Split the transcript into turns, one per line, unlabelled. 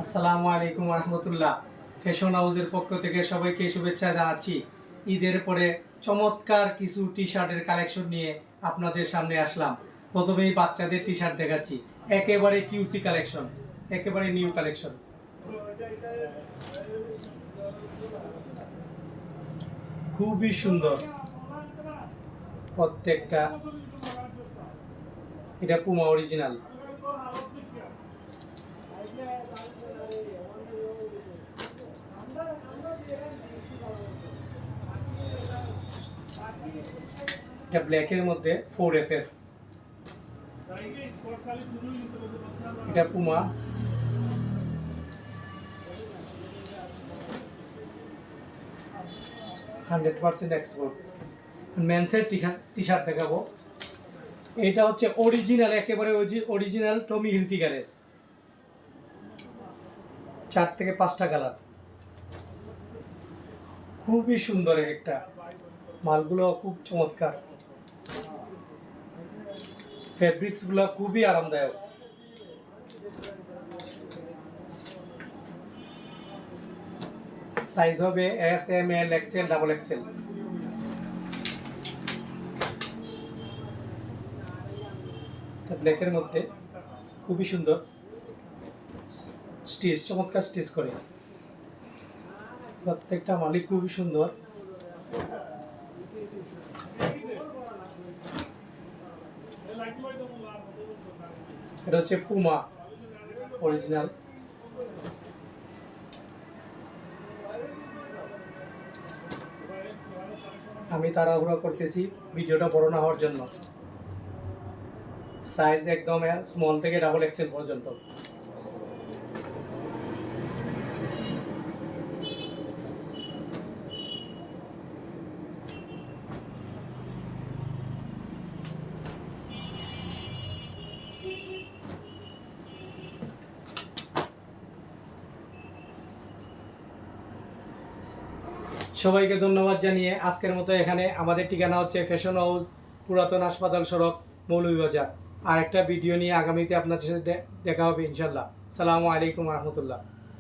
আসসালামু আলাইকুম রহমতুল্লাহ। ফ্যাশন হাউসের পক্ষ থেকে সবাইকে শুভেচ্ছা জানাচ্ছি। ঈদের পরে চমৎকার কিছু টি শার্টের কালেকশন নিয়ে আপনাদের সামনে আসলাম। প্রথমেই বাচ্চাদের টি শার্ট দেখাচ্ছি, একেবারে কিউসি কালেকশন, একেবারে নিউ কালেকশন, খুবই সুন্দর প্রত্যেকটা। এটা পুমা অরিজিনাল। এটা ব্ল্যাকের মধ্যে 4F এর। এটা পুমা। %100 এক্সপোর্ট। মেন্সের টি শার্ট দেখাবো। এটা হচ্ছে অরিজিনাল, একেবারে অরিজিনাল টমি হিলফিগারের। 4 থেকে 5টা কালার, খুবই সুন্দর একটা। মালগুলো খুব চমৎকার, ফেব্রিক্সগুলো খুবই আরামদায়ক। সাইজ হবে S, M, L, XL, XXL। ব্ল্যাকের মধ্যে খুবই সুন্দর স্টিচ, চমৎকার স্টিচ করে। প্রত্যেকটা মালিক খুবই সুন্দর। এটা হচ্ছে পুমা অরিজিনাল। আমি তাড়াহুড়ো করতেছি ভিডিওটা বড় না হওয়ার জন্য। সাইজ একদম স্মল থেকে XXL পর্যন্ত। সবাইকে ধন্যবাদ জানিয়ে আজকের মতো এখানে আমাদের ঠিকানা হচ্ছে ফ্যাশন হাউস, পুরাতন হাসপাতাল সড়ক, মৌলভীবাজার। আর একটা ভিডিও নিয়ে আগামীতে আপনাদের সাথে দেখা হবে ইনশাল্লাহ। সালামু আলাইকুম রহমতুল্লাহ।